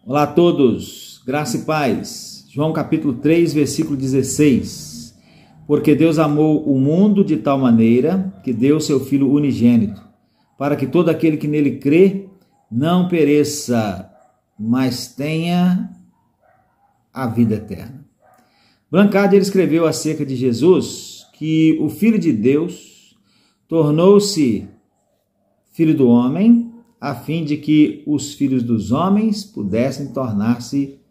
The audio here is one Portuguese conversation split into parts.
Olá a todos, graça e paz. João capítulo 3, versículo 16. Porque Deus amou o mundo de tal maneira que deu seu Filho unigênito, para que todo aquele que nele crê não pereça, mas tenha a vida eterna. Blancardi escreveu acerca de Jesus que o Filho de Deus tornou-se filho do homem, a fim de que os filhos dos homens pudessem tornar-se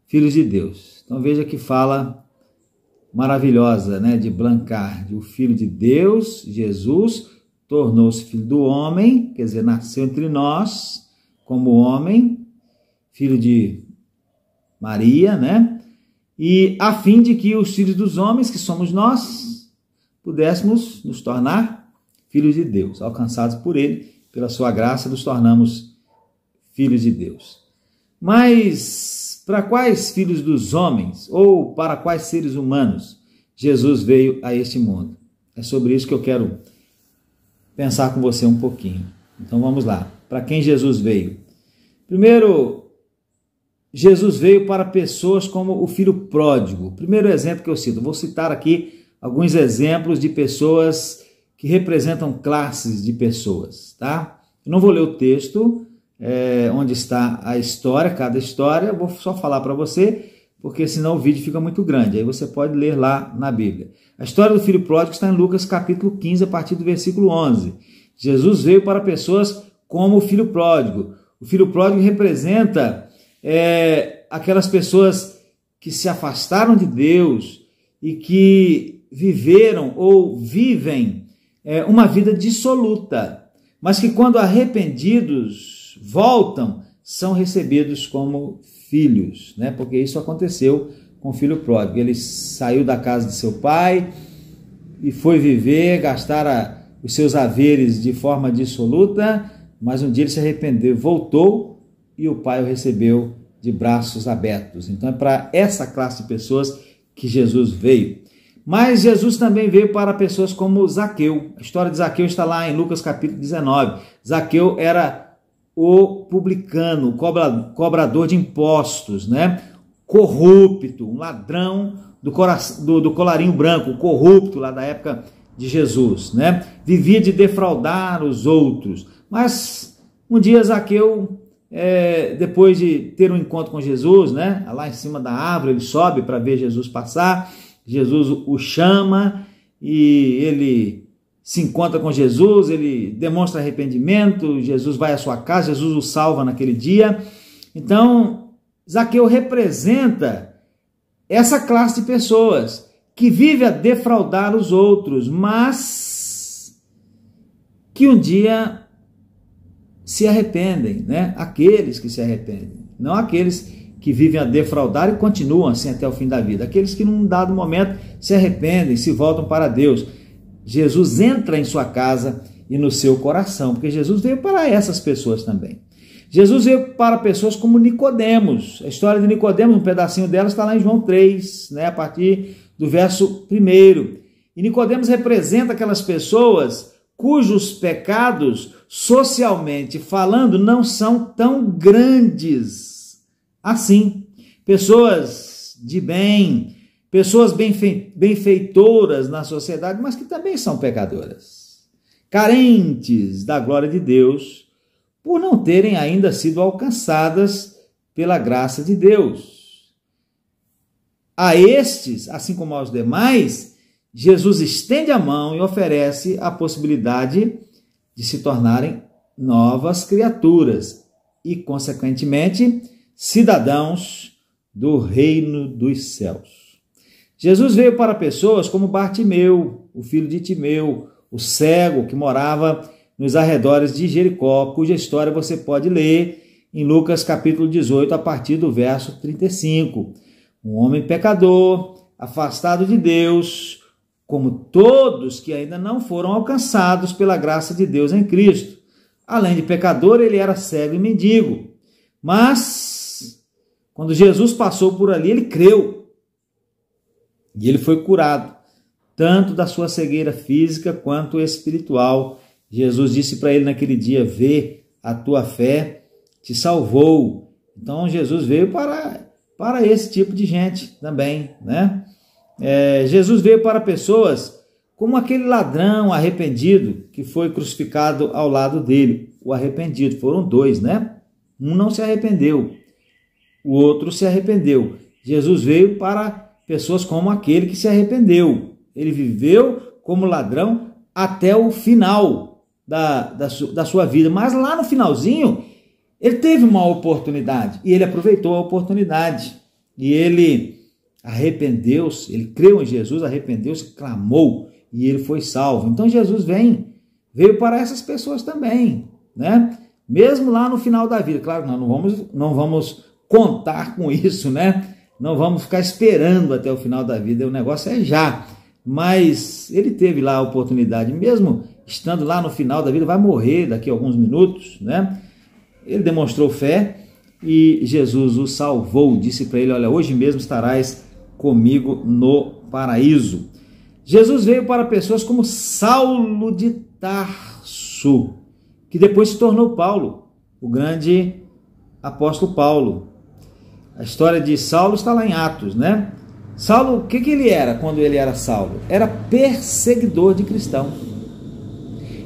filhos de Deus. Então veja que fala maravilhosa, né, de Blancardi. O Filho de Deus, Jesus, tornou-se filho do homem, quer dizer, nasceu entre nós como homem, filho de Maria, né? E a fim de que os filhos dos homens, que somos nós, pudéssemos nos tornar filhos de Deus, alcançados por ele. Pela sua graça, nos tornamos filhos de Deus. Mas para quais filhos dos homens, ou para quais seres humanos, Jesus veio a este mundo? É sobre isso que eu quero pensar com você um pouquinho. Então vamos lá. Para quem Jesus veio? Primeiro, Jesus veio para pessoas como o filho pródigo. Primeiro exemplo que eu cito, vou citar aqui alguns exemplos de pessoas que representam classes de pessoas, tá? Eu não vou ler o texto onde está a história, cada história, eu vou só falar para você, porque senão o vídeo fica muito grande, aí você pode ler lá na Bíblia. A história do filho pródigo está em Lucas capítulo 15, a partir do versículo 11. Jesus veio para pessoas como o filho pródigo. O filho pródigo representa aquelas pessoas que se afastaram de Deus e que viveram ou vivem uma vida dissoluta, mas que quando arrependidos voltam, são recebidos como filhos, né? Porque isso aconteceu com o filho pródigo. Ele saiu da casa de seu pai e foi viver, gastar os seus haveres de forma dissoluta, mas um dia ele se arrependeu, voltou e o pai o recebeu de braços abertos. Então é para essa classe de pessoas que Jesus veio. Mas Jesus também veio para pessoas como Zaqueu. A história de Zaqueu está lá em Lucas capítulo 19. Zaqueu era o publicano, cobrador de impostos, né? Corrupto, um ladrão do colarinho branco, corrupto lá da época de Jesus, né? Vivia de defraudar os outros. Mas um dia Zaqueu, depois de ter um encontro com Jesus, né? Lá em cima da árvore, ele sobe para ver Jesus passar. Jesus o chama e ele se encontra com Jesus, ele demonstra arrependimento, Jesus vai à sua casa, Jesus o salva naquele dia. Então, Zaqueu representa essa classe de pessoas que vive a defraudar os outros, mas que um dia se arrependem, né? Aqueles que se arrependem, não aqueles que vivem a defraudar e continuam assim até o fim da vida. Aqueles que num dado momento se arrependem, se voltam para Deus. Jesus entra em sua casa e no seu coração, porque Jesus veio para essas pessoas também. Jesus veio para pessoas como Nicodemos. A história de Nicodemos, um pedacinho dela está lá em João 3, né, a partir do verso 1. E Nicodemos representa aquelas pessoas cujos pecados, socialmente falando, não são tão grandes assim. Pessoas de bem, pessoas benfeitoras na sociedade, mas que também são pecadoras, carentes da glória de Deus, por não terem ainda sido alcançadas pela graça de Deus. A estes, assim como aos demais, Jesus estende a mão e oferece a possibilidade de se tornarem novas criaturas e, consequentemente, cidadãos do reino dos céus. Jesus veio para pessoas como Bartimeu, o filho de Timeu, o cego que morava nos arredores de Jericó, cuja história você pode ler em Lucas capítulo 18, a partir do verso 35. Um homem pecador, afastado de Deus, como todos que ainda não foram alcançados pela graça de Deus em Cristo. Além de pecador, ele era cego e mendigo. Mas quando Jesus passou por ali, ele creu. E ele foi curado, tanto da sua cegueira física quanto espiritual. Jesus disse para ele naquele dia: vê, a tua fé te salvou. Então Jesus veio para esse tipo de gente também, né? Jesus veio para pessoas como aquele ladrão arrependido que foi crucificado ao lado dele. O arrependido, foram dois, né? Um não se arrependeu, o outro se arrependeu. Jesus veio para pessoas como aquele que se arrependeu. Ele viveu como ladrão até o final da sua vida, mas lá no finalzinho ele teve uma oportunidade e ele aproveitou a oportunidade e ele arrependeu-se, ele creu em Jesus, arrependeu-se, clamou e ele foi salvo. Então Jesus veio para essas pessoas também, né? Mesmo lá no final da vida. Claro que nós não vamos contar com isso, né? Não vamos ficar esperando até o final da vida, o negócio é já. Mas ele teve lá a oportunidade, mesmo estando lá no final da vida, vai morrer daqui a alguns minutos, né? Ele demonstrou fé e Jesus o salvou, disse para ele, olha, hoje mesmo estarás comigo no paraíso. Jesus veio para pessoas como Saulo de Tarso, que depois se tornou Paulo, o grande apóstolo Paulo. A história de Saulo está lá em Atos, né? Saulo, o que ele era quando ele era Saulo? Era perseguidor de cristão.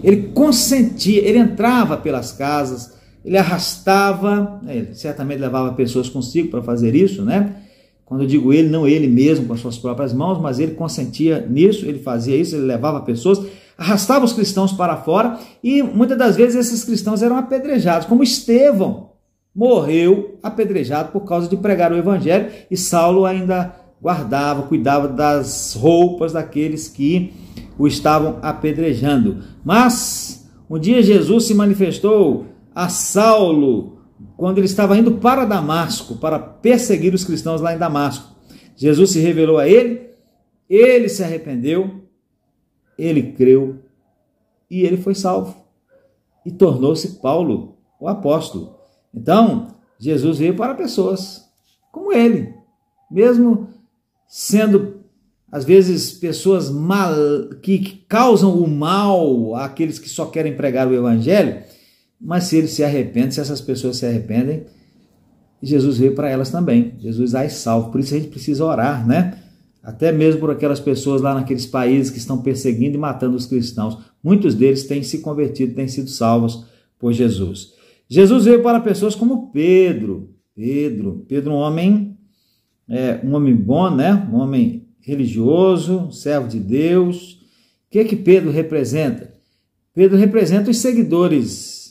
Ele consentia, ele entrava pelas casas, ele arrastava, ele certamente levava pessoas consigo para fazer isso, né? Quando eu digo ele, não ele mesmo com as suas próprias mãos, mas ele consentia nisso, ele fazia isso, ele levava pessoas, arrastava os cristãos para fora e muitas das vezes esses cristãos eram apedrejados, como Estevão morreu apedrejado por causa de pregar o evangelho e Saulo ainda guardava, cuidava das roupas daqueles que o estavam apedrejando. Mas um dia Jesus se manifestou a Saulo quando ele estava indo para Damasco, para perseguir os cristãos lá em Damasco. Jesus se revelou a ele se arrependeu, ele creu e ele foi salvo e tornou-se Paulo, o apóstolo. Então, Jesus veio para pessoas como ele, mesmo sendo, às vezes, pessoas que causam o mal àqueles que só querem pregar o evangelho, mas se eles se arrependem, se essas pessoas se arrependem, Jesus veio para elas também, Jesus as salva. Por isso a gente precisa orar, né? Até mesmo por aquelas pessoas lá naqueles países que estão perseguindo e matando os cristãos. Muitos deles têm se convertido, têm sido salvos por Jesus. Jesus veio para pessoas como Pedro, um homem bom, né? Um homem religioso, servo de Deus. O que Pedro representa? Pedro representa os seguidores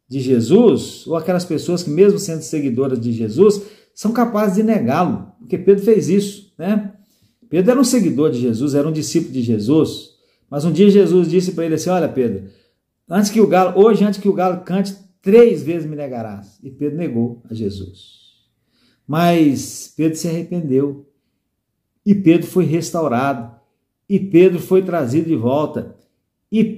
de Jesus, ou aquelas pessoas que mesmo sendo seguidoras de Jesus, são capazes de negá-lo, porque Pedro fez isso, né? Pedro era um seguidor de Jesus, era um discípulo de Jesus, mas um dia Jesus disse para ele assim, olha Pedro, antes que o galo cante, 3 vezes me negarás. E Pedro negou a Jesus. Mas Pedro se arrependeu. E Pedro foi restaurado. E Pedro foi trazido de volta. E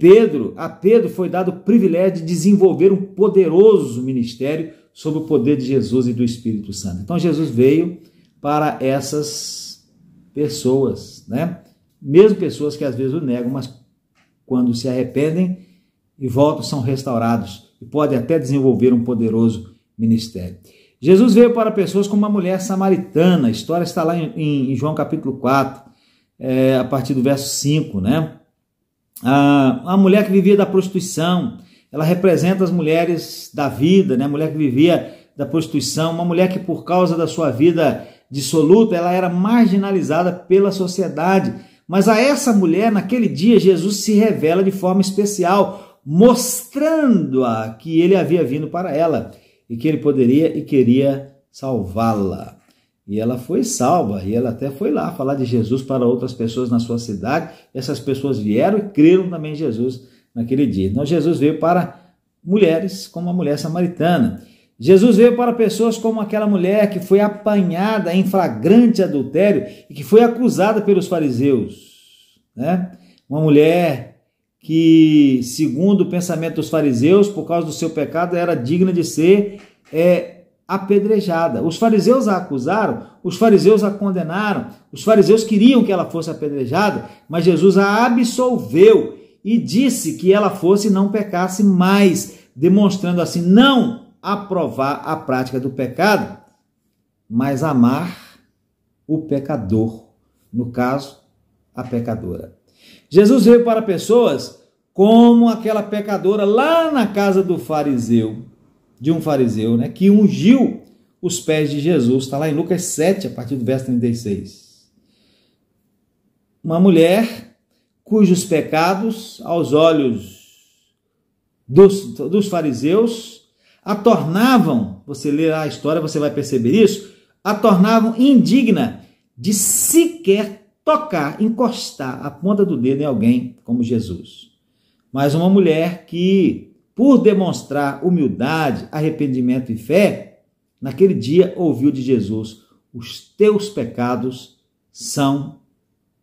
a Pedro foi dado o privilégio de desenvolver um poderoso ministério sob o poder de Jesus e do Espírito Santo. Então Jesus veio para essas pessoas, né? Mesmo pessoas que às vezes o negam, mas quando se arrependem e voltam, são restaurados e podem até desenvolver um poderoso ministério. Jesus veio para pessoas como uma mulher samaritana, a história está lá em João capítulo 4, a partir do verso 5, né? A mulher que vivia da prostituição, ela representa as mulheres da vida, né? A mulher que vivia da prostituição, uma mulher que por causa da sua vida dissoluta, ela era marginalizada pela sociedade, mas a essa mulher, naquele dia, Jesus se revela de forma especial, mostrando-a que ele havia vindo para ela e que ele poderia e queria salvá-la. E ela foi salva, e ela até foi lá falar de Jesus para outras pessoas na sua cidade. Essas pessoas vieram e creram também em Jesus naquele dia. Então Jesus veio para mulheres como a mulher samaritana. Jesus veio para pessoas como aquela mulher que foi apanhada em flagrante adultério e que foi acusada pelos fariseus, né? Uma mulher que, segundo o pensamento dos fariseus, por causa do seu pecado, era digna de ser apedrejada. Os fariseus a acusaram, os fariseus a condenaram, os fariseus queriam que ela fosse apedrejada, mas Jesus a absolveu e disse que ela fosse e não pecasse mais, demonstrando assim, não aprovar a prática do pecado, mas amar o pecador, no caso, a pecadora. Jesus veio para pessoas como aquela pecadora lá na casa do fariseu, de um fariseu, né, que ungiu os pés de Jesus. Está lá em Lucas 7, a partir do verso 36. Uma mulher cujos pecados, aos olhos dos fariseus, a tornavam, você ler a história, você vai perceber isso, a tornavam indigna de sequer tocar, encostar a ponta do dedo em alguém como Jesus. Mas uma mulher que, por demonstrar humildade, arrependimento e fé, naquele dia ouviu de Jesus: os teus pecados são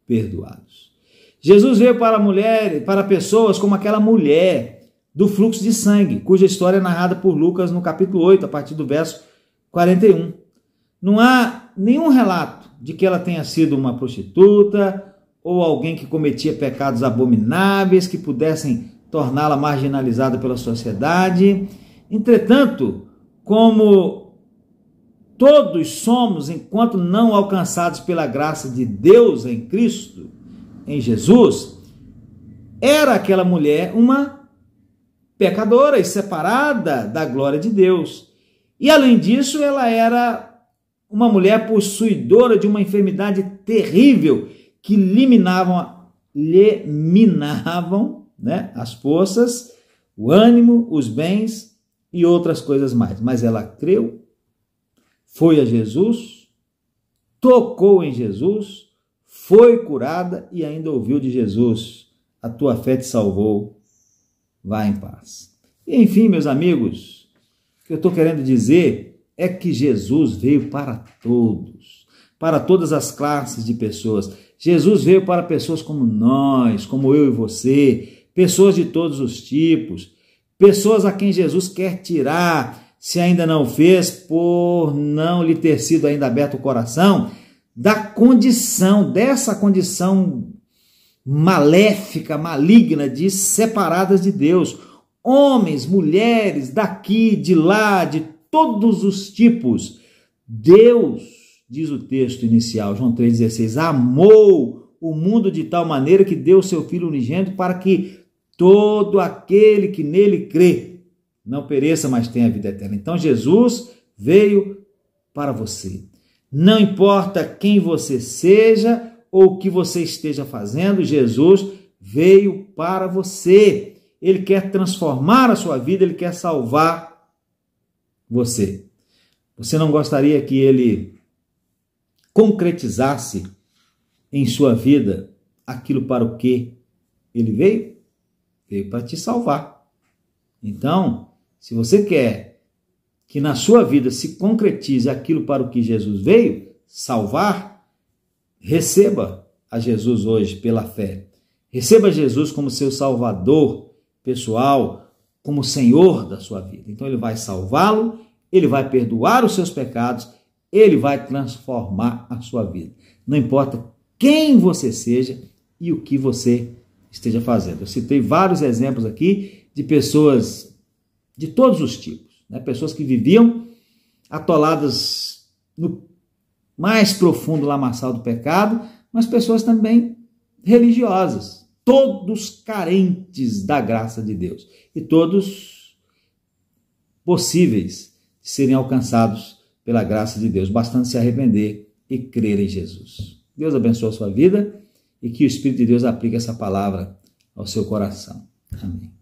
perdoados. Jesus veio para pessoas como aquela mulher do fluxo de sangue, cuja história é narrada por Lucas no capítulo 8, a partir do verso 41. Não há nenhum relato de que ela tenha sido uma prostituta ou alguém que cometia pecados abomináveis que pudessem torná-la marginalizada pela sociedade. Entretanto, como todos somos, enquanto não alcançados pela graça de Deus em Cristo, em Jesus, era aquela mulher uma pecadora e separada da glória de Deus. E além disso, ela era uma mulher possuidora de uma enfermidade terrível que lhe minavam, né, as forças, o ânimo, os bens e outras coisas mais. Mas ela creu, foi a Jesus, tocou em Jesus, foi curada e ainda ouviu de Jesus: a tua fé te salvou, vá em paz. E, enfim, meus amigos, o que eu estou querendo dizer é que Jesus veio para todos, para todas as classes de pessoas. Jesus veio para pessoas como nós, como eu e você, pessoas de todos os tipos, pessoas a quem Jesus quer tirar, se ainda não fez, por não lhe ter sido ainda aberto o coração, dessa condição maléfica, maligna, de separadas de Deus. Homens, mulheres, daqui, de lá, de todos os tipos. Deus, diz o texto inicial, João 3,16, amou o mundo de tal maneira que deu o seu Filho unigênito para que todo aquele que nele crê não pereça, mas tenha vida eterna. Então Jesus veio para você. Não importa quem você seja ou o que você esteja fazendo, Jesus veio para você. Ele quer transformar a sua vida, ele quer salvar você. Você não gostaria que ele concretizasse em sua vida aquilo para o que ele veio? Veio para te salvar. Então, se você quer que na sua vida se concretize aquilo para o que Jesus veio, salvar, receba a Jesus hoje pela fé. Receba Jesus como seu Salvador pessoal, como Senhor da sua vida. Então ele vai salvá-lo, ele vai perdoar os seus pecados, ele vai transformar a sua vida. Não importa quem você seja e o que você esteja fazendo. Eu citei vários exemplos aqui de pessoas de todos os tipos, né? Pessoas que viviam atoladas no mais profundo lamaçal do pecado, mas pessoas também religiosas, todos carentes da graça de Deus e todos possíveis de serem alcançados pela graça de Deus, bastando se arrepender e crer em Jesus. Deus abençoe a sua vida e que o Espírito de Deus aplique essa palavra ao seu coração. Amém.